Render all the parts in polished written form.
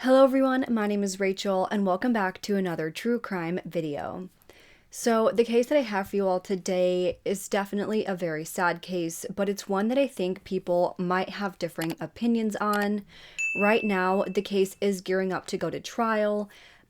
Hello everyone, my name is Rachel and welcome back to another true crime video. So the case that I have for you all today is definitely a very sad case, but it's one that I think people might have differing opinions on. Right now, the case is gearing up to go to trial,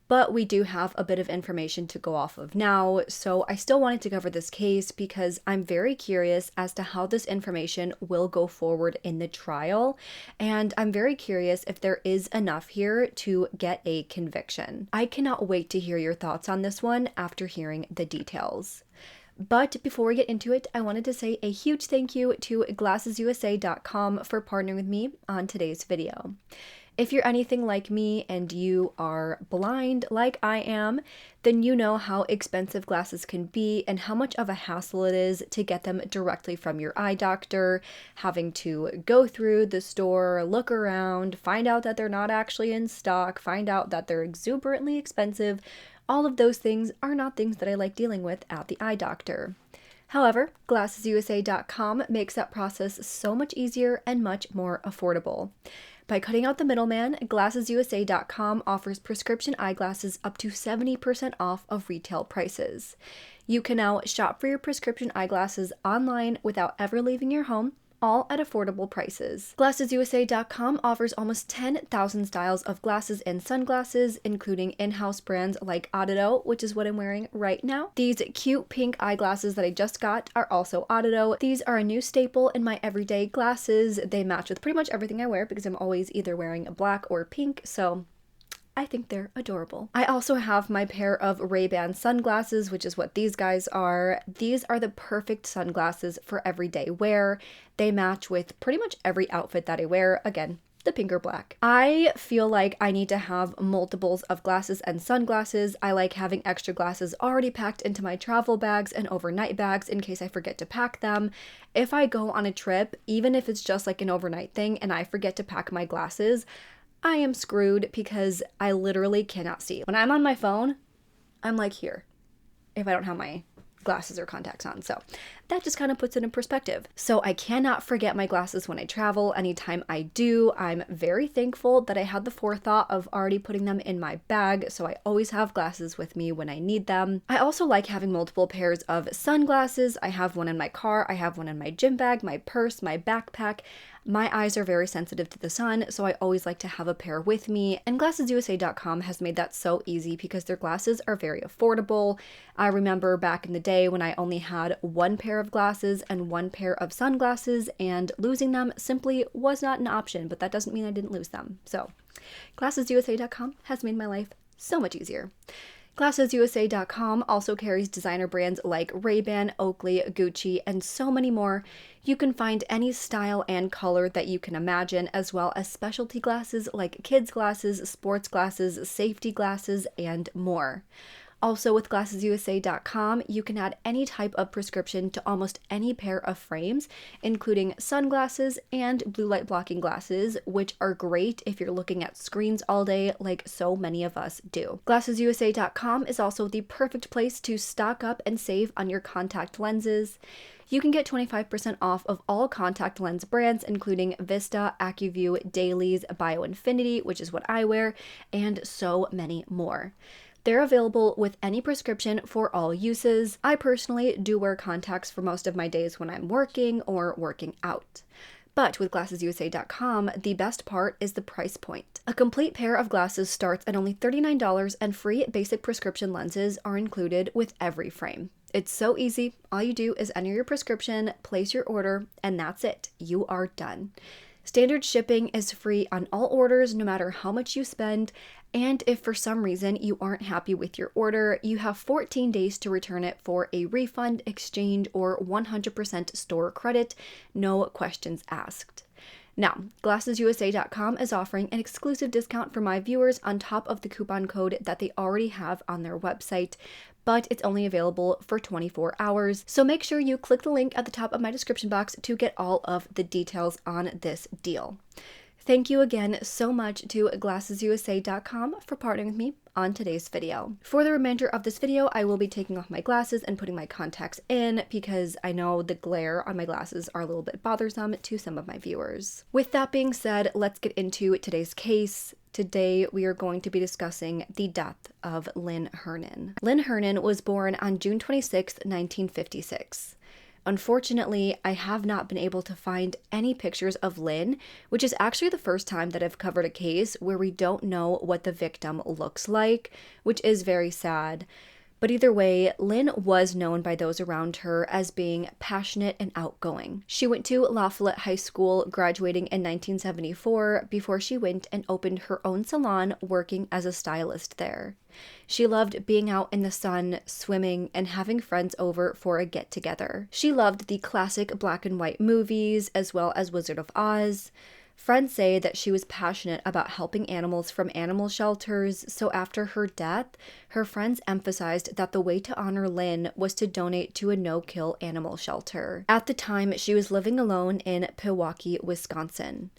but we do have a bit of information to go off of now, so I still wanted to cover this case because I'm very curious as to how this information will go forward in the trial, and I'm very curious if there is enough here to get a conviction. I cannot wait to hear your thoughts on this one after hearing the details. But before we get into it, I wanted to say a huge thank you to GlassesUSA.com for partnering with me on today's video. If you're anything like me and you are blind like I am, then you know how expensive glasses can be and how much of a hassle it is to get them directly from your eye doctor, having to go through the store, look around, find out that they're not actually in stock, find out that they're exuberantly expensive. All of those things are not things that I like dealing with at the eye doctor. However, GlassesUSA.com makes that process so much easier and much more affordable. By cutting out the middleman, GlassesUSA.com offers prescription eyeglasses up to 70% off of retail prices. You can now shop for your prescription eyeglasses online without ever leaving your home, all at affordable prices. GlassesUSA.com offers almost 10,000 styles of glasses and sunglasses, including in-house brands like Audido, which is what I'm wearing right now. These cute pink eyeglasses that I just got are also Audido. These are a new staple in my everyday glasses. They match with pretty much everything I wear because I'm always either wearing black or pink, so I think they're adorable. I also have my pair of Ray-Ban sunglasses, which is what these guys are. These are the perfect sunglasses for everyday wear. They match with pretty much every outfit that I wear. Again, the pink or black. I feel like I need to have multiples of glasses and sunglasses. I like having extra glasses already packed into my travel bags and overnight bags in case I forget to pack them. If I go on a trip, even if it's just like an overnight thing and I forget to pack my glasses, I am screwed because I literally cannot see. When I'm on my phone, I'm like here, if I don't have my glasses or contacts on. So that just kind of puts it in perspective. So I cannot forget my glasses when I travel. Anytime I do, I'm very thankful that I had the forethought of already putting them in my bag, so I always have glasses with me when I need them. I also like having multiple pairs of sunglasses. I have one in my car, I have one in my gym bag, my purse, my backpack. My eyes are very sensitive to the sun, so I always like to have a pair with me, and GlassesUSA.com has made that so easy because their glasses are very affordable. I remember back in the day when I only had one pair of glasses and one pair of sunglasses, and losing them simply was not an option, but that doesn't mean I didn't lose them. So GlassesUSA.com has made my life so much easier. GlassesUSA.com also carries designer brands like Ray-Ban, Oakley, Gucci, and so many more. You can find any style and color that you can imagine, as well as specialty glasses like kids glasses, sports glasses, safety glasses, and more. Also, with GlassesUSA.com, you can add any type of prescription to almost any pair of frames, including sunglasses and blue light blocking glasses, which are great if you're looking at screens all day like so many of us do. GlassesUSA.com is also the perfect place to stock up and save on your contact lenses. You can get 25% off of all contact lens brands, including Vista, AccuView, Dailies, BioInfinity, which is what I wear, and so many more. They're available with any prescription for all uses. I personally do wear contacts for most of my days when I'm working or working out. But with GlassesUSA.com, the best part is the price point. A complete pair of glasses starts at only $39, and free basic prescription lenses are included with every frame. It's so easy. All you do is enter your prescription, place your order, and that's it. You are done. Standard shipping is free on all orders, no matter how much you spend. And if for some reason you aren't happy with your order, you have 14 days to return it for a refund, exchange, or 100% store credit. No questions asked. Now, GlassesUSA.com is offering an exclusive discount for my viewers on top of the coupon code that they already have on their website, but it's only available for 24 hours. So make sure you click the link at the top of my description box to get all of the details on this deal. Thank you again so much to glassesusa.com for partnering with me on today's video. For the remainder of this video, I will be taking off my glasses and putting my contacts in because I know the glare on my glasses are a little bit bothersome to some of my viewers. With that being said, let's get into today's case. Today, we are going to be discussing the death of Lynn Hernan. Lynn Hernan was born on June 26, 1956. Unfortunately, I have not been able to find any pictures of Lynn, which is actually the first time that I've covered a case where we don't know what the victim looks like, which is very sad. But either way, Lynn was known by those around her as being passionate and outgoing. She went to La Follette High School, graduating in 1974, before she went and opened her own salon, working as a stylist there. She loved being out in the sun, swimming, and having friends over for a get-together. She loved the classic black and white movies, as well as Wizard of Oz. Friends say that she was passionate about helping animals from animal shelters, so after her death, her friends emphasized that the way to honor Lynn was to donate to a no-kill animal shelter. At the time, she was living alone in Pewaukee, Wisconsin.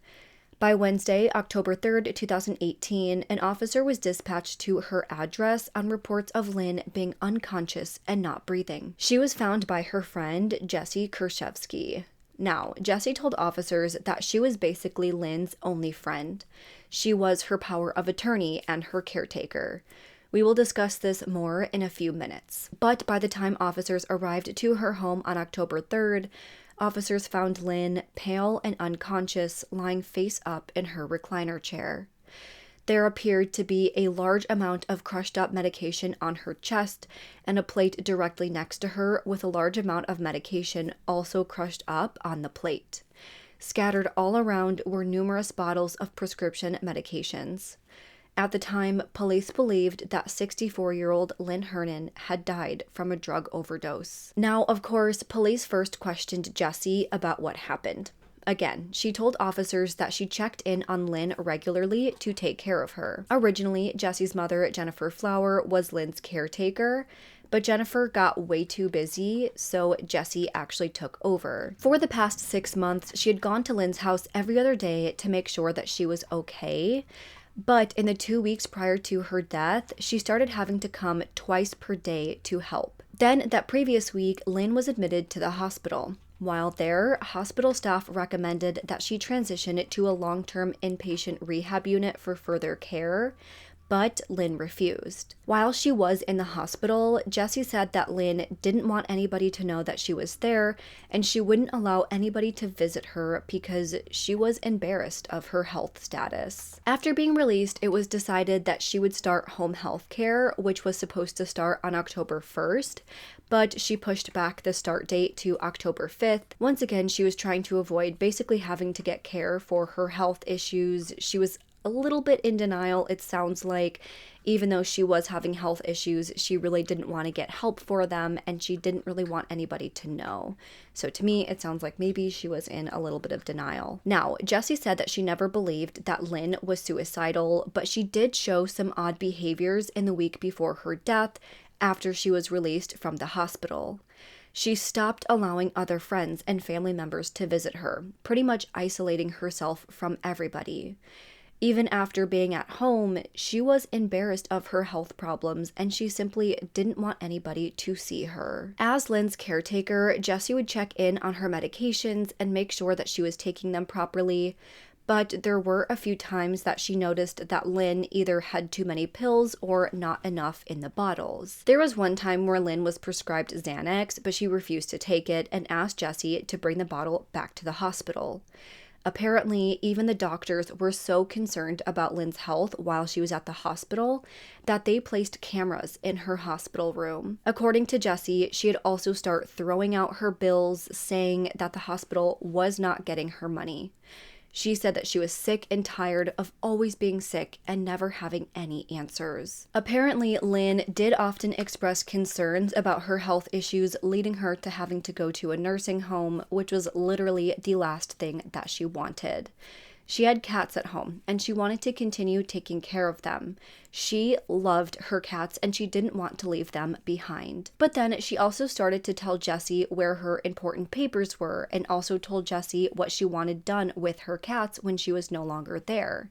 By Wednesday, October 3rd, 2018, an officer was dispatched to her address on reports of Lynn being unconscious and not breathing. She was found by her friend, Jessy Kurczewski. Now, Jessy told officers that she was basically Lynn's only friend. She was her power of attorney and her caretaker. We will discuss this more in a few minutes. But by the time officers arrived to her home on October 3rd, officers found Lynn pale and unconscious, lying face up in her recliner chair. There appeared to be a large amount of crushed up medication on her chest and a plate directly next to her with a large amount of medication also crushed up on the plate. Scattered all around were numerous bottles of prescription medications. At the time, police believed that 64-year-old Lynn Hernan had died from a drug overdose. Now, of course, police first questioned Jessy about what happened. Again, she told officers that she checked in on Lynn regularly to take care of her. Originally, Jessy's mother, Jennifer Flower, was Lynn's caretaker, but Jennifer got way too busy, so Jessy actually took over. For the past 6 months, she had gone to Lynn's house every other day to make sure that she was okay. But in the 2 weeks prior to her death, she started having to come twice per day to help. Then, that previous week, Lynn was admitted to the hospital. While there, hospital staff recommended that she transition to a long-term inpatient rehab unit for further care, but Lynn refused. While she was in the hospital, Jessy said that Lynn didn't want anybody to know that she was there, and she wouldn't allow anybody to visit her because she was embarrassed of her health status. After being released, it was decided that she would start home health care, which was supposed to start on October 1st, but she pushed back the start date to October 5th. Once again, she was trying to avoid basically having to get care for her health issues. She was a little bit in denial, it sounds like. Even though she was having health issues, she really didn't want to get help for them, and she didn't really want anybody to know. So to me, it sounds like maybe she was in a little bit of denial. Now, Jessy said that she never believed that Lynn was suicidal, but she did show some odd behaviors in the week before her death, after she was released from the hospital. She stopped allowing other friends and family members to visit her, pretty much isolating herself from everybody. Even after being at home, she was embarrassed of her health problems and she simply didn't want anybody to see her. As Lynn's caretaker, Jessy would check in on her medications and make sure that she was taking them properly, but there were a few times that she noticed that Lynn either had too many pills or not enough in the bottles. There was one time where Lynn was prescribed Xanax, but she refused to take it and asked Jessy to bring the bottle back to the hospital. Apparently, even the doctors were so concerned about Lynn's health while she was at the hospital that they placed cameras in her hospital room. According to Jessy, she had also started throwing out her bills, saying that the hospital was not getting her money. She said that she was sick and tired of always being sick and never having any answers. Apparently, Lynn did often express concerns about her health issues, leading her to having to go to a nursing home, which was literally the last thing that she wanted. She had cats at home, and she wanted to continue taking care of them. She loved her cats, and she didn't want to leave them behind. But then she also started to tell Jessy where her important papers were, and also told Jessy what she wanted done with her cats when she was no longer there.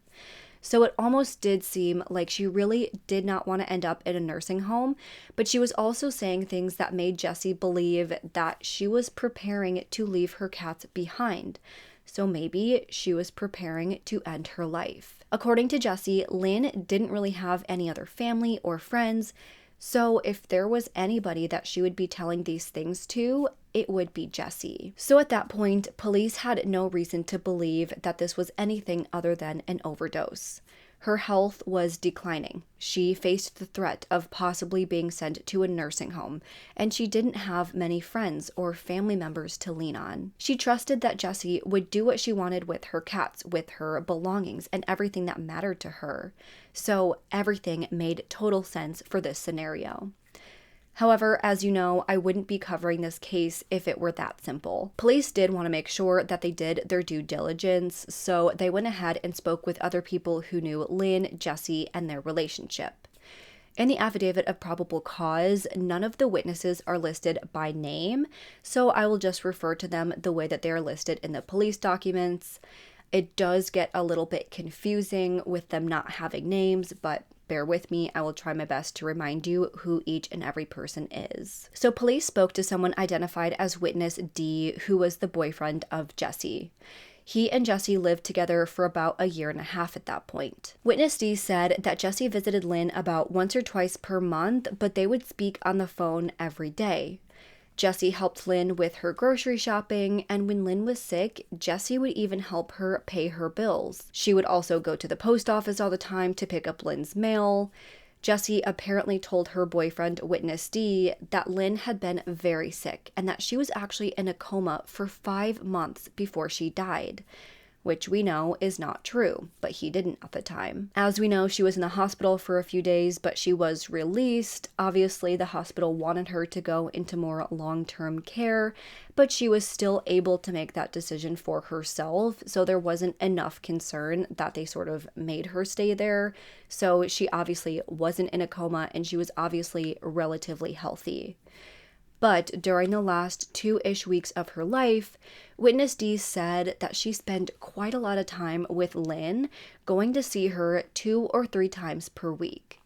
So it almost did seem like she really did not want to end up in a nursing home, but she was also saying things that made Jessy believe that she was preparing to leave her cats behind. So maybe she was preparing to end her life. According to Jessy, Lynn didn't really have any other family or friends, so if there was anybody that she would be telling these things to, it would be Jessy. So at that point, police had no reason to believe that this was anything other than an overdose. Her health was declining. She faced the threat of possibly being sent to a nursing home, and she didn't have many friends or family members to lean on. She trusted that Jessy would do what she wanted with her cats, with her belongings, and everything that mattered to her. So everything made total sense for this scenario. However, as you know, I wouldn't be covering this case if it were that simple. Police did want to make sure that they did their due diligence, so they went ahead and spoke with other people who knew Lynn, Jessy, and their relationship. In the affidavit of probable cause, none of the witnesses are listed by name, so I will just refer to them the way that they are listed in the police documents. It does get a little bit confusing with them not having names, but bear with me, I will try my best to remind you who each and every person is. So police spoke to someone identified as witness D, who was the boyfriend of Jessy. He and Jessy lived together for about a year and a half at that point. Witness D said that Jessy visited Lynn about once or twice per month, but they would speak on the phone every day. Jessy helped Lynn with her grocery shopping, and when Lynn was sick, Jessy would even help her pay her bills. She would also go to the post office all the time to pick up Lynn's mail. Jessy apparently told her boyfriend, Witness D, that Lynn had been very sick and that she was actually in a coma for 5 months before she died, which we know is not true, but he didn't at the time. As we know, she was in the hospital for a few days, but she was released. Obviously, the hospital wanted her to go into more long-term care, but she was still able to make that decision for herself, so there wasn't enough concern that they sort of made her stay there. So she obviously wasn't in a coma, and she was obviously relatively healthy. But during the last 2-ish weeks of her life, Witness D said that she spent quite a lot of time with Lynn, going to see her 2 or 3 times per week.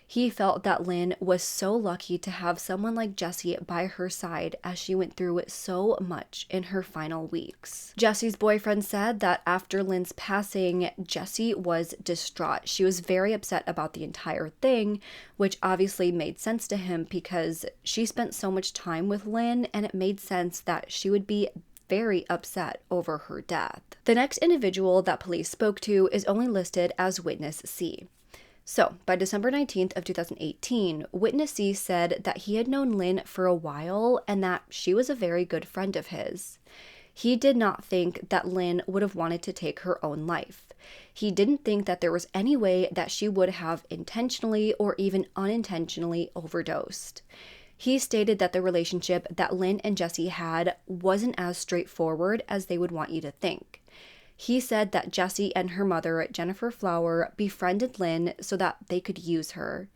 He felt that Lynn was so lucky to have someone like Jessy by her side as she went through so much in her final weeks. Jessy's boyfriend said that after Lynn's passing, Jessy was distraught. She was very upset about the entire thing, which obviously made sense to him because she spent so much time with Lynn, and it made sense that she would be very upset over her death. The next individual that police spoke to is only listed as Witness C. So, by December 19th of 2018, Witness C said that he had known Lynn for a while and that she was a very good friend of his. He did not think that Lynn would have wanted to take her own life. He didn't think that there was any way that she would have intentionally or even unintentionally overdosed. He stated that the relationship that Lynn and Jessy had wasn't as straightforward as they would want you to think. He said that Jessy and her mother, Jennifer Flower, befriended Lynn so that they could use her.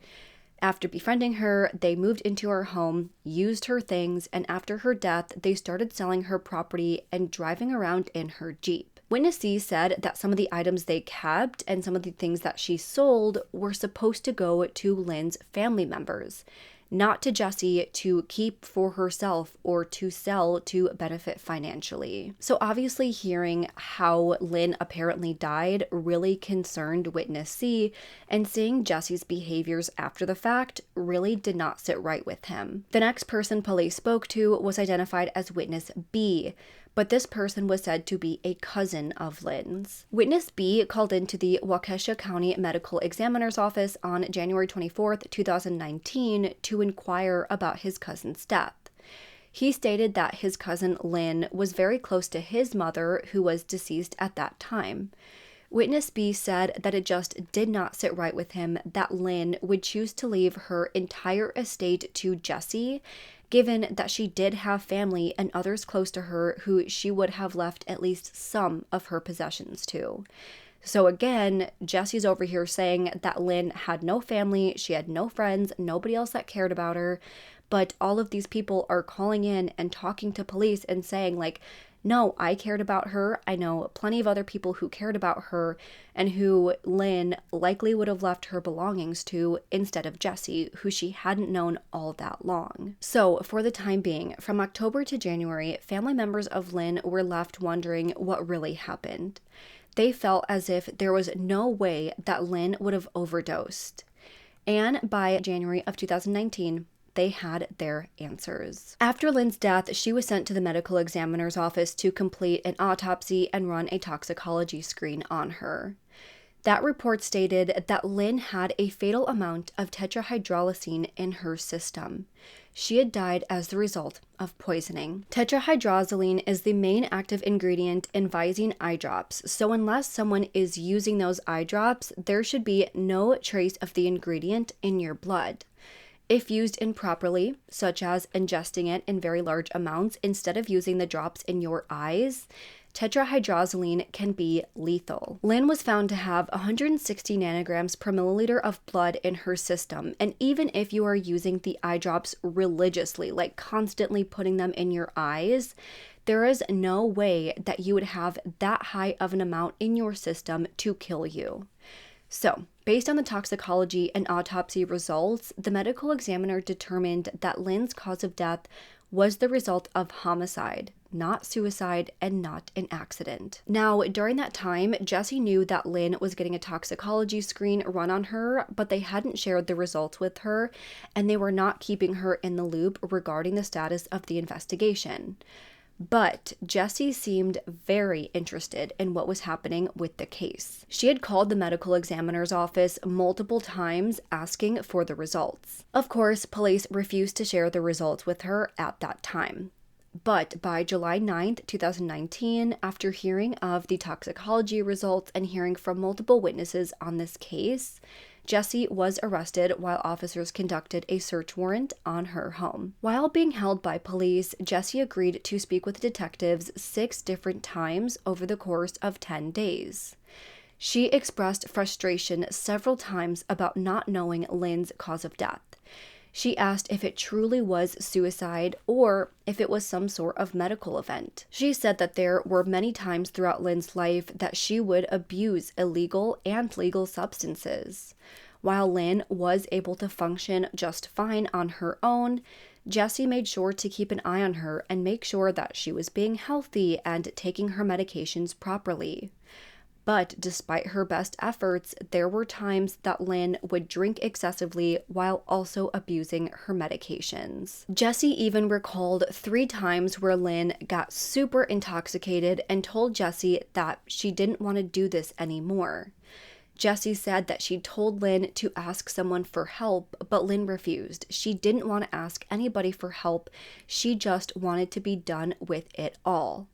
After befriending her, they moved into her home, used her things, and after her death, they started selling her property and driving around in her Jeep. Witness C said that some of the items they kept and some of the things that she sold were supposed to go to Lynn's family members, not to Jessy to keep for herself or to sell to benefit financially. So obviously hearing how Lynn apparently died really concerned Witness C, and seeing Jessy's behaviors after the fact really did not sit right with him. The next person police spoke to was identified as Witness B, but this person was said to be a cousin of Lynn's. Witness B called into the Waukesha County Medical Examiner's Office on January 24th, 2019 to inquire about his cousin's death. He stated that his cousin Lynn was very close to his mother, who was deceased at that time. Witness B said that it just did not sit right with him that Lynn would choose to leave her entire estate to Jessy, given that she did have family and others close to her who she would have left at least some of her possessions to. So again, Jessy's over here saying that Lynn had no family, she had no friends, nobody else that cared about her, but all of these people are calling in and talking to police and saying like, no, I cared about her. I know plenty of other people who cared about her and who Lynn likely would have left her belongings to instead of Jessy, who she hadn't known all that long. So for the time being, from October to January, family members of Lynn were left wondering what really happened. They felt as if there was no way that Lynn would have overdosed. And by January of 2019, they had their answers. After Lynn's death, she was sent to the medical examiner's office to complete an autopsy and run a toxicology screen on her. That report stated that Lynn had a fatal amount of tetrahydrolicine in her system. She had died as the result of poisoning. Tetrahydrozoline is the main active ingredient in Visine eye drops, so unless someone is using those eye drops, there should be no trace of the ingredient in your blood. If used improperly, such as ingesting it in very large amounts instead of using the drops in your eyes, tetrahydrozoline can be lethal. Lynn was found to have 160 nanograms per milliliter of blood in her system, and even if you are using the eye drops religiously, like constantly putting them in your eyes, there is no way that you would have that high of an amount in your system to kill you. So, based on the toxicology and autopsy results, the medical examiner determined that Lynn's cause of death was the result of homicide, not suicide, and not an accident. Now, during that time, Jessy knew that Lynn was getting a toxicology screen run on her, but they hadn't shared the results with her, and they were not keeping her in the loop regarding the status of the investigation. But Jessy seemed very interested in what was happening with the case. She had called the medical examiner's office multiple times asking for the results. Of course, police refused to share the results with her at that time. But by July 9th, 2019, after hearing of the toxicology results and hearing from multiple witnesses on this case, Jessy was arrested while officers conducted a search warrant on her home. While being held by police, Jessy agreed to speak with detectives 6 different times over the course of 10 days. She expressed frustration several times about not knowing Lynn's cause of death. She asked if it truly was suicide or if it was some sort of medical event. She said that there were many times throughout Lynn's life that she would abuse illegal and legal substances. While Lynn was able to function just fine on her own, Jessy made sure to keep an eye on her and make sure that she was being healthy and taking her medications properly. But despite her best efforts, there were times that Lynn would drink excessively while also abusing her medications. Jessy even recalled 3 times where Lynn got super intoxicated and told Jessy that she didn't want to do this anymore. Jessy said that she told Lynn to ask someone for help, but Lynn refused. She didn't want to ask anybody for help. She just wanted to be done with it all.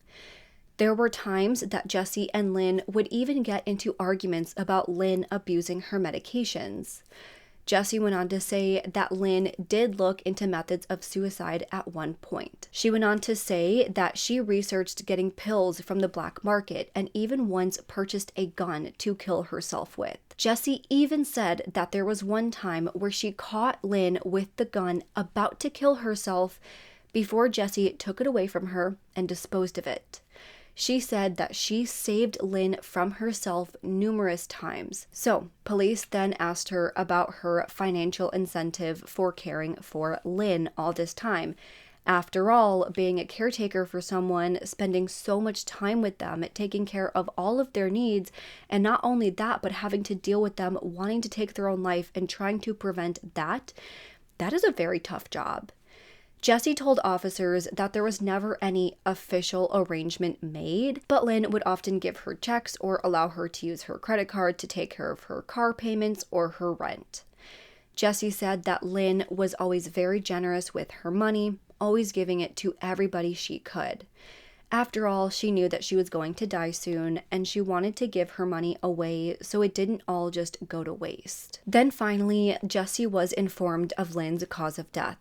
There were times that Jessy and Lynn would even get into arguments about Lynn abusing her medications. Jessy went on to say that Lynn did look into methods of suicide at one point. She went on to say that she researched getting pills from the black market and even once purchased a gun to kill herself with. Jessy even said that there was one time where she caught Lynn with the gun about to kill herself before Jessy took it away from her and disposed of it. She said that she saved Lynn from herself numerous times. So, police then asked her about her financial incentive for caring for Lynn all this time. After all, being a caretaker for someone, spending so much time with them, taking care of all of their needs, and not only that, but having to deal with them wanting to take their own life and trying to prevent that is a very tough job. Jessy told officers that there was never any official arrangement made, but Lynn would often give her checks or allow her to use her credit card to take care of her car payments or her rent. Jessy said that Lynn was always very generous with her money, always giving it to everybody she could. After all, she knew that she was going to die soon, and she wanted to give her money away so it didn't all just go to waste. Then finally, Jessy was informed of Lynn's cause of death.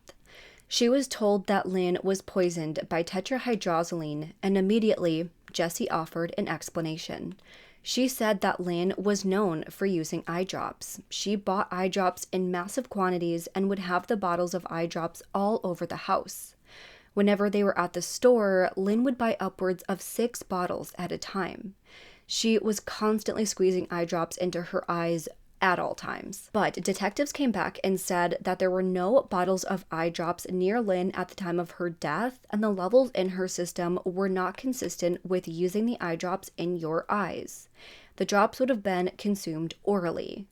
She was told that Lynn was poisoned by tetrahydrozoline, and immediately, Jessy offered an explanation. She said that Lynn was known for using eye drops. She bought eye drops in massive quantities and would have the bottles of eye drops all over the house. Whenever they were at the store, Lynn would buy upwards of 6 bottles at a time. She was constantly squeezing eye drops into her eyes at all times. But detectives came back and said that there were no bottles of eye drops near Lynn at the time of her death, and the levels in her system were not consistent with using the eye drops in your eyes. The drops would have been consumed orally.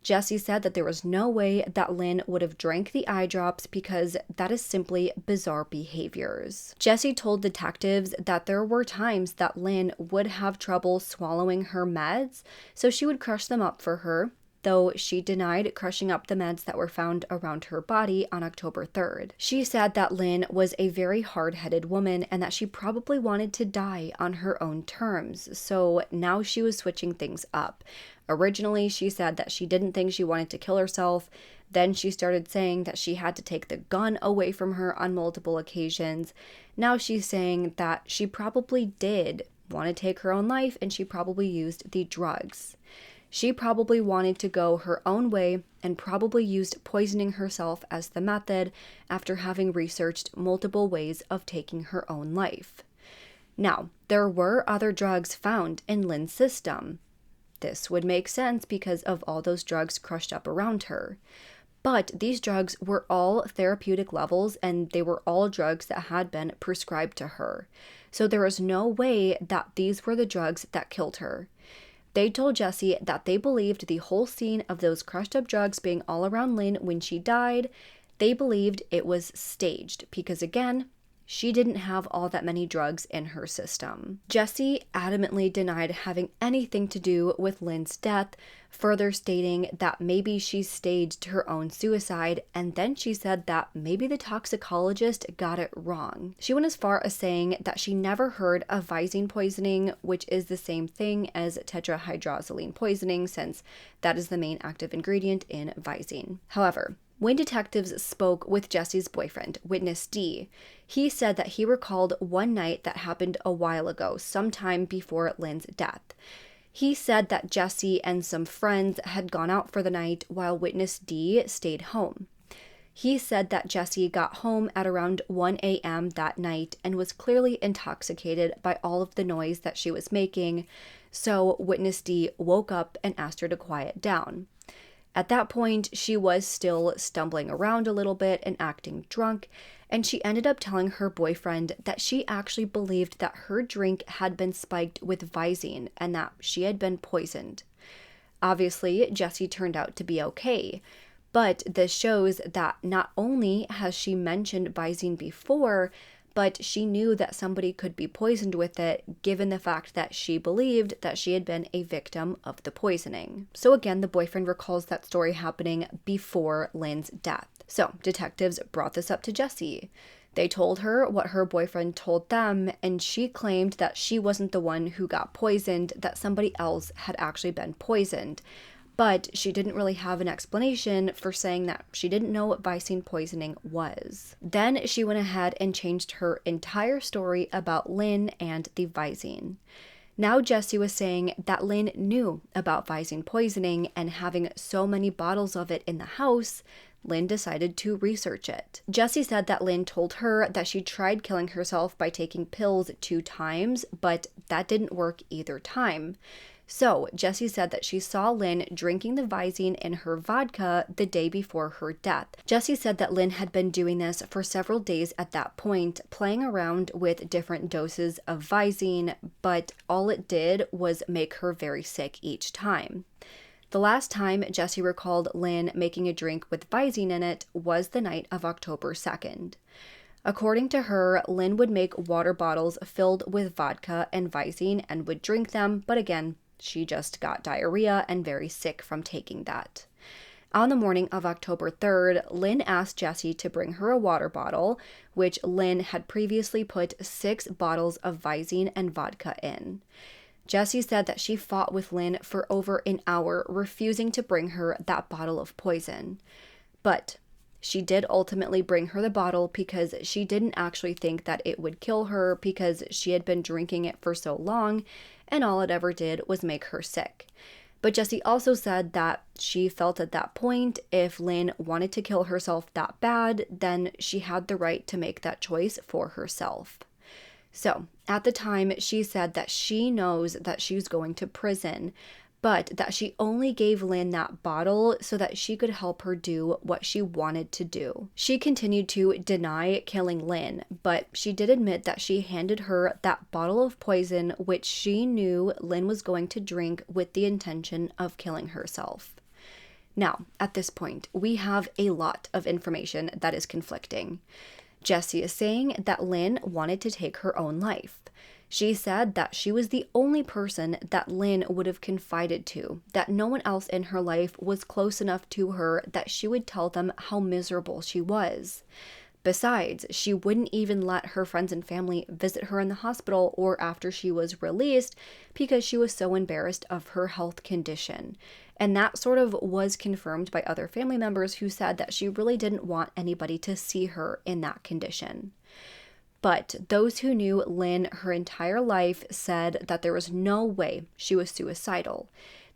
Jessy said that there was no way that Lynn would have drank the eye drops because that is simply bizarre behaviors. Jessy told detectives that there were times that Lynn would have trouble swallowing her meds, so she would crush them up for her, though she denied crushing up the meds that were found around her body on October 3rd. She said that Lynn was a very hard-headed woman and that she probably wanted to die on her own terms, so now she was switching things up. Originally, she said that she didn't think she wanted to kill herself. Then she started saying that she had to take the gun away from her on multiple occasions. Now she's saying that she probably did want to take her own life and she probably used the drugs. She probably wanted to go her own way and probably used poisoning herself as the method after having researched multiple ways of taking her own life. Now, there were other drugs found in Lynn's system. This would make sense because of all those drugs crushed up around her. But these drugs were all therapeutic levels and they were all drugs that had been prescribed to her. So there was no way that these were the drugs that killed her. They told Jessy that they believed the whole scene of those crushed up drugs being all around Lynn when she died, they believed it was staged because again, she didn't have all that many drugs in her system. Jessy adamantly denied having anything to do with Lynn's death, further stating that maybe she staged her own suicide, and then she said that maybe the toxicologist got it wrong. She went as far as saying that she never heard of Visine poisoning, which is the same thing as tetrahydrozoline poisoning, since that is the main active ingredient in Visine. However, when detectives spoke with Jessy's boyfriend, witness D, he said that he recalled one night that happened a while ago, sometime before Lynn's death. He said that Jessy and some friends had gone out for the night while witness D stayed home. He said that Jessy got home at around 1 a.m. that night and was clearly intoxicated by all of the noise that she was making, so witness D woke up and asked her to quiet down. At that point, she was still stumbling around a little bit and acting drunk, and she ended up telling her boyfriend that she actually believed that her drink had been spiked with Visine and that she had been poisoned. Obviously, Jessy turned out to be okay, but this shows that not only has she mentioned Visine before, but she knew that somebody could be poisoned with it, given the fact that she believed that she had been a victim of the poisoning. So again, the boyfriend recalls that story happening before Lynn's death. So detectives brought this up to Jessy. They told her what her boyfriend told them, and she claimed that she wasn't the one who got poisoned, that somebody else had actually been poisoned. But she didn't really have an explanation for saying that she didn't know what Visine poisoning was. Then she went ahead and changed her entire story about Lynn and the Visine. Now Jessy was saying that Lynn knew about Visine poisoning, and having so many bottles of it in the house, Lynn decided to research it. Jessy said that Lynn told her that she tried killing herself by taking pills 2 times, but that didn't work either time. So, Jessy said that she saw Lynn drinking the Visine in her vodka the day before her death. Jessy said that Lynn had been doing this for several days at that point, playing around with different doses of Visine, but all it did was make her very sick each time. The last time Jessy recalled Lynn making a drink with Visine in it was the night of October 2nd. According to her, Lynn would make water bottles filled with vodka and Visine and would drink them, but again, she just got diarrhea and very sick from taking that. On the morning of October 3rd, Lynn asked Jessy to bring her a water bottle, which Lynn had previously put 6 bottles of Visine and vodka in. Jessy said that she fought with Lynn for over an hour, refusing to bring her that bottle of poison. But she did ultimately bring her the bottle because she didn't actually think that it would kill her because she had been drinking it for so long, and all it ever did was make her sick. But Jessy also said that she felt at that point if Lynn wanted to kill herself that bad, then she had the right to make that choice for herself. So, at the time, she said that she knows that she's going to prison, but that she only gave Lynn that bottle so that she could help her do what she wanted to do. She continued to deny killing Lynn, but she did admit that she handed her that bottle of poison which she knew Lynn was going to drink with the intention of killing herself. Now, at this point, we have a lot of information that is conflicting. Jessy is saying that Lynn wanted to take her own life. She said that she was the only person that Lynn would have confided to, that no one else in her life was close enough to her that she would tell them how miserable she was. Besides, she wouldn't even let her friends and family visit her in the hospital or after she was released because she was so embarrassed of her health condition. And that sort of was confirmed by other family members who said that she really didn't want anybody to see her in that condition. But those who knew Lynn her entire life said that there was no way she was suicidal.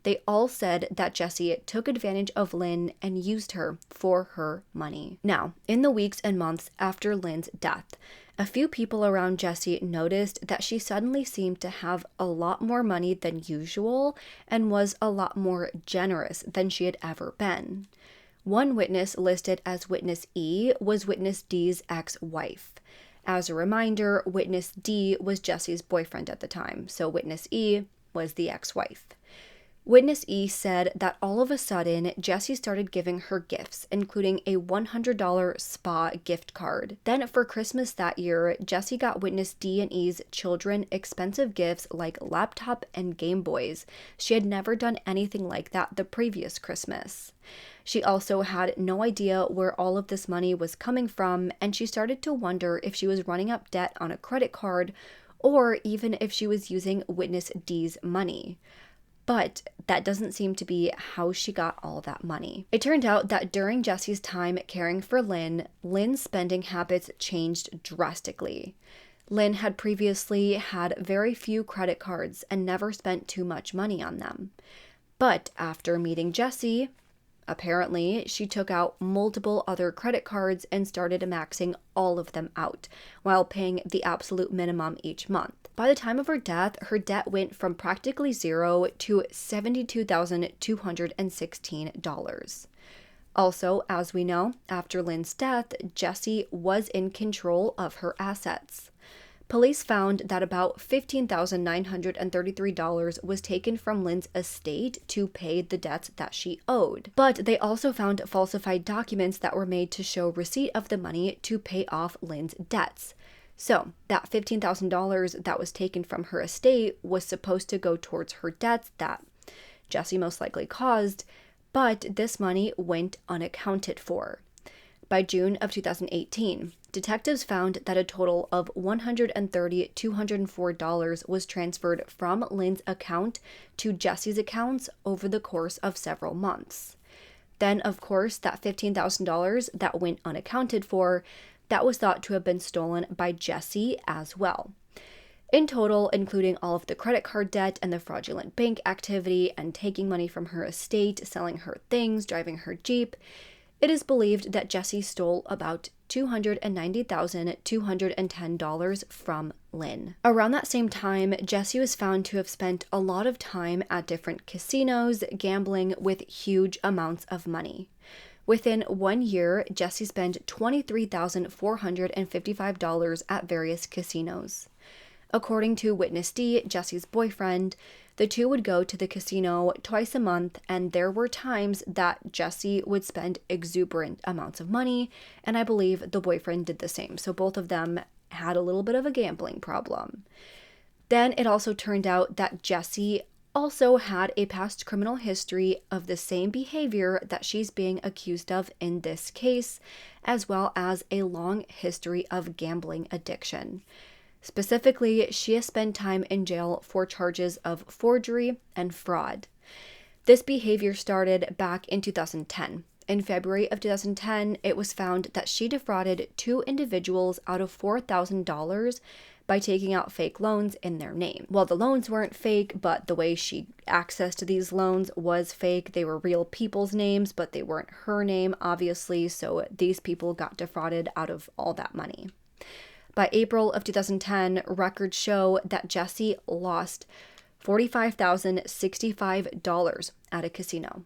They all said that Jessy took advantage of Lynn and used her for her money. Now, in the weeks and months after Lynn's death, a few people around Jessy noticed that she suddenly seemed to have a lot more money than usual and was a lot more generous than she had ever been. One witness listed as Witness E was Witness D's ex-wife. As a reminder, Witness D was Jessy's boyfriend at the time, so Witness E was the ex-wife. Witness E said that all of a sudden, Jessy started giving her gifts, including a $100 spa gift card. Then for Christmas that year, Jessy got Witness D and E's children expensive gifts like laptop and Game Boys. She had never done anything like that the previous Christmas. She also had no idea where all of this money was coming from, and she started to wonder if she was running up debt on a credit card or even if she was using Witness D's money. But that doesn't seem to be how she got all that money. It turned out that during Jessy's time caring for Lynn, Lynn's spending habits changed drastically. Lynn had previously had very few credit cards and never spent too much money on them. But after meeting Jessy, apparently, she took out multiple other credit cards and started maxing all of them out, while paying the absolute minimum each month. By the time of her death, her debt went from practically zero to $72,216. Also, as we know, after Lynn's death, Jessy was in control of her assets. Police found that about $15,933 was taken from Lynn's estate to pay the debts that she owed. But they also found falsified documents that were made to show receipt of the money to pay off Lynn's debts. So that $15,000 that was taken from her estate was supposed to go towards her debts that Jessy most likely caused, but this money went unaccounted for. By June of 2018, detectives found that a total of $130,204 was transferred from Lynn's account to Jessy's accounts over the course of several months. Then, of course, that $15,000 that went unaccounted for, that was thought to have been stolen by Jessy as well. In total, including all of the credit card debt and the fraudulent bank activity and taking money from her estate, selling her things, driving her Jeep, it is believed that Jessy stole about $290,210 from Lynn. Around that same time, Jessy was found to have spent a lot of time at different casinos, gambling with huge amounts of money. Within 1 year, Jessy spent $23,455 at various casinos. According to Witness D, Jessy's boyfriend, the two would go to the casino twice a month, and there were times that Jessy would spend exuberant amounts of money, and I believe the boyfriend did the same. So both of them had a little bit of a gambling problem. Then it also turned out that Jessy also had a past criminal history of the same behavior that she's being accused of in this case, as well as a long history of gambling addiction. Specifically, she has spent time in jail for charges of forgery and fraud. This behavior started back in 2010. In February of 2010, it was found that she defrauded 2 individuals out of $4,000 by taking out fake loans in their name. Well, the loans weren't fake, but the way she accessed these loans was fake. They were real people's names, but they weren't her name, obviously, so these people got defrauded out of all that money. By April of 2010, records show that Jessy lost $45,065 at a casino.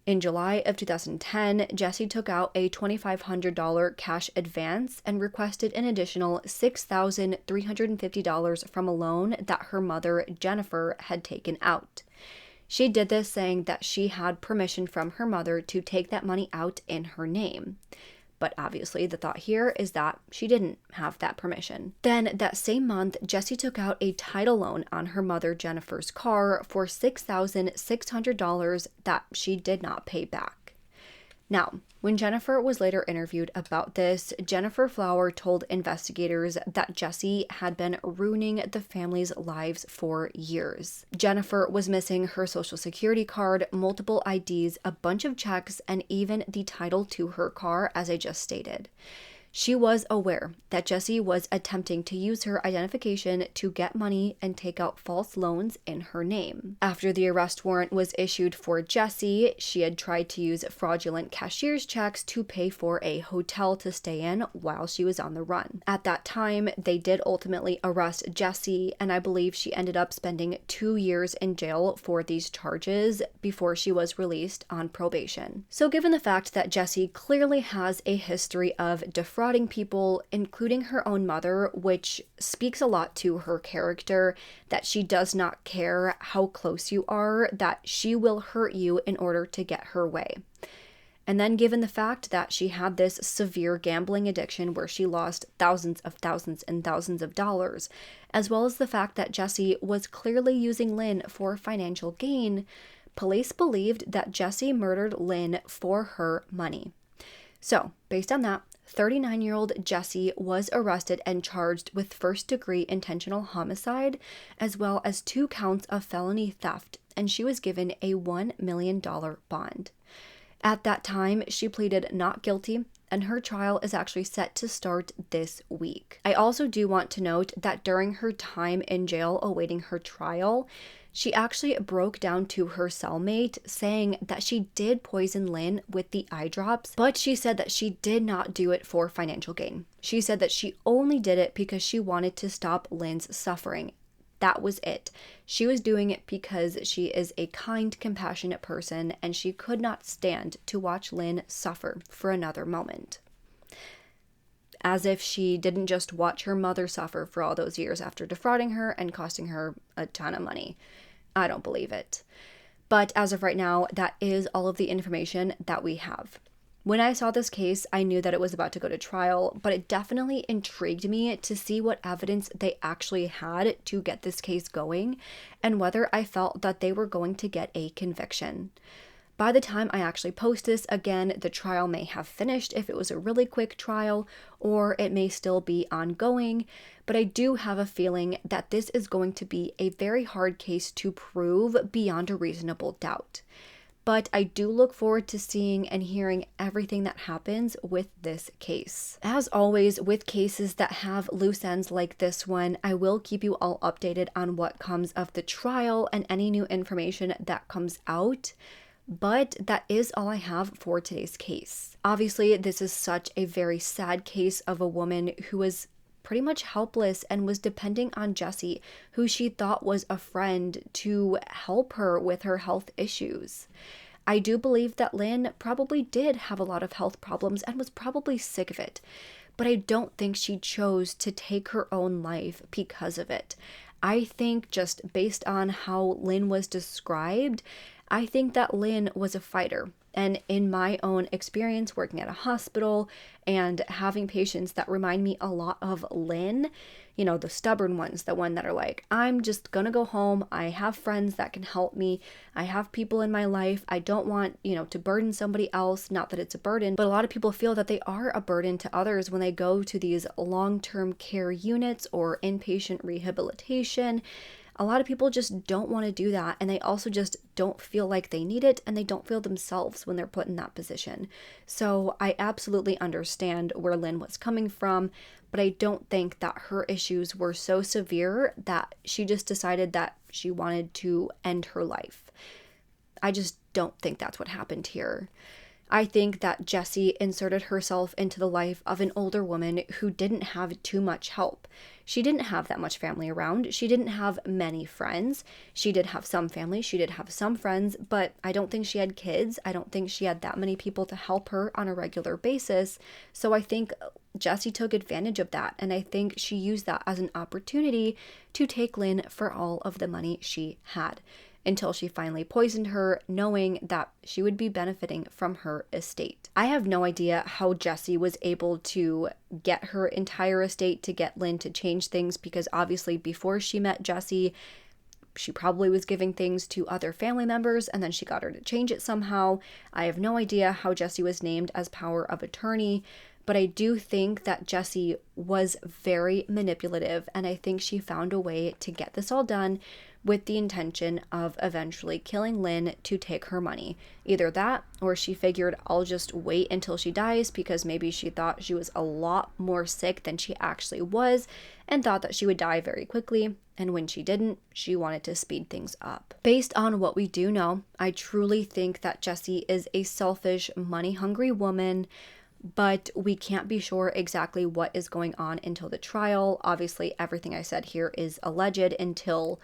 In July of 2010, Jessy took out a $2,500 cash advance and requested an additional $6,350 from a loan that her mother, Jennifer, had taken out. She did this saying that she had permission from her mother to take that money out in her name. But obviously, the thought here is that she didn't have that permission. Then, that same month, Jessy took out a title loan on her mother Jennifer's car for $6,600 that she did not pay back. Now, when Jennifer was later interviewed about this, Jennifer Flower told investigators that Jessy had been ruining the family's lives for years. Jennifer was missing her social security card, multiple IDs, a bunch of checks, and even the title to her car, as I just stated. She was aware that Jessy was attempting to use her identification to get money and take out false loans in her name. After the arrest warrant was issued for Jessy, she had tried to use fraudulent cashier's checks to pay for a hotel to stay in while she was on the run. At that time, they did ultimately arrest Jessy, and I believe she ended up spending 2 years in jail for these charges before she was released on probation. So given the fact that Jessy clearly has a history of defrauding people, including her own mother, which speaks a lot to her character, that she does not care how close you are, that she will hurt you in order to get her way. And then given the fact that she had this severe gambling addiction where she lost thousands and thousands of dollars, as well as the fact that Jessy was clearly using Lynn for financial gain, police believed that Jessy murdered Lynn for her money. So, based on that, 39-year-old Jessy was arrested and charged with first-degree intentional homicide, as well as 2 counts of felony theft, and she was given a $1 million bond. At that time, she pleaded not guilty, and her trial is actually set to start this week. I also do want to note that during her time in jail awaiting her trial, she actually broke down to her cellmate saying that she did poison Lynn with the eye drops, but she said that she did not do it for financial gain. She said that she only did it because she wanted to stop Lynn's suffering. That was it. She was doing it because she is a kind, compassionate person, and she could not stand to watch Lynn suffer for another moment. As if she didn't just watch her mother suffer for all those years after defrauding her and costing her a ton of money. I don't believe it. But as of right now, that is all of the information that we have. When I saw this case, I knew that it was about to go to trial, but it definitely intrigued me to see what evidence they actually had to get this case going and whether I felt that they were going to get a conviction. By the time I actually post this, again, the trial may have finished if it was a really quick trial, or it may still be ongoing, but I do have a feeling that this is going to be a very hard case to prove beyond a reasonable doubt. But I do look forward to seeing and hearing everything that happens with this case. As always, with cases that have loose ends like this one, I will keep you all updated on what comes of the trial and any new information that comes out. But that is all I have for today's case. Obviously, this is such a very sad case of a woman who was pretty much helpless and was depending on Jessy, who she thought was a friend, to help her with her health issues. I do believe that Lynn probably did have a lot of health problems and was probably sick of it, but I don't think she chose to take her own life because of it. I think just based on how Lynn was described, I think that Lynn was a fighter. And in my own experience working at a hospital and having patients that remind me a lot of Lynn, you know, the stubborn ones, the one that are like, I'm just gonna go home. I have friends that can help me. I have people in my life. I don't want, you know, to burden somebody else. Not that it's a burden, but a lot of people feel that they are a burden to others when they go to these long-term care units or inpatient rehabilitation. A lot of people just don't want to do that, and they also just don't feel like they need it, and they don't feel themselves when they're put in that position. So I absolutely understand where Lynn was coming from, but I don't think that her issues were so severe that she just decided that she wanted to end her life. I just don't think that's what happened here. I think that Jessy inserted herself into the life of an older woman who didn't have too much help. She didn't have that much family around. She didn't have many friends. She did have some family. She did have some friends, but I don't think she had kids. I don't think she had that many people to help her on a regular basis. So I think Jessy took advantage of that, and I think she used that as an opportunity to take Lynn for all of the money she had, until she finally poisoned her, knowing that she would be benefiting from her estate. I have no idea how Jessy was able to get her entire estate to get Lynn to change things, because obviously before she met Jessy, she probably was giving things to other family members, and then she got her to change it somehow. I have no idea how Jessy was named as power of attorney, but I do think that Jessy was very manipulative, and I think she found a way to get this all done with the intention of eventually killing Lynn to take her money. Either that, or she figured, I'll just wait until she dies, because maybe she thought she was a lot more sick than she actually was and thought that she would die very quickly. And when she didn't, she wanted to speed things up. Based on what we do know, I truly think that Jessy is a selfish, money-hungry woman, but we can't be sure exactly what is going on until the trial. Obviously, everything I said here is alleged until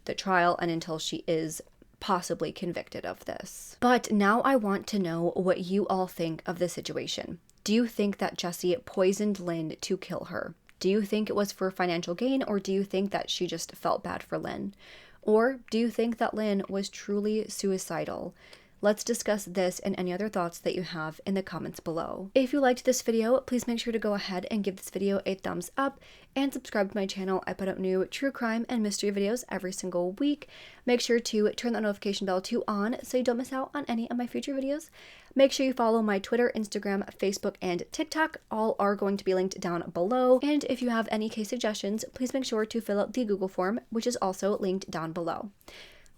the trial and until she is possibly convicted of this. But now I want to know what you all think of the situation. Do you think that Jessy poisoned Lynn to kill her? Do you think it was for financial gain, or do you think that she just felt bad for Lynn? Or do you think that Lynn was truly suicidal? Let's discuss this and any other thoughts that you have in the comments below. If you liked this video, please make sure to go ahead and give this video a thumbs up and subscribe to my channel. I put out new true crime and mystery videos every single week. Make sure to turn that notification bell to on so you don't miss out on any of my future videos. Make sure you follow my Twitter, Instagram, Facebook, and TikTok. All are going to be linked down below. And if you have any case suggestions, please make sure to fill out the Google form, which is also linked down below.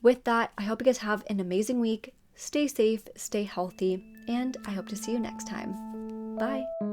With that, I hope you guys have an amazing week. Stay safe, stay healthy, and I hope to see you next time. Bye.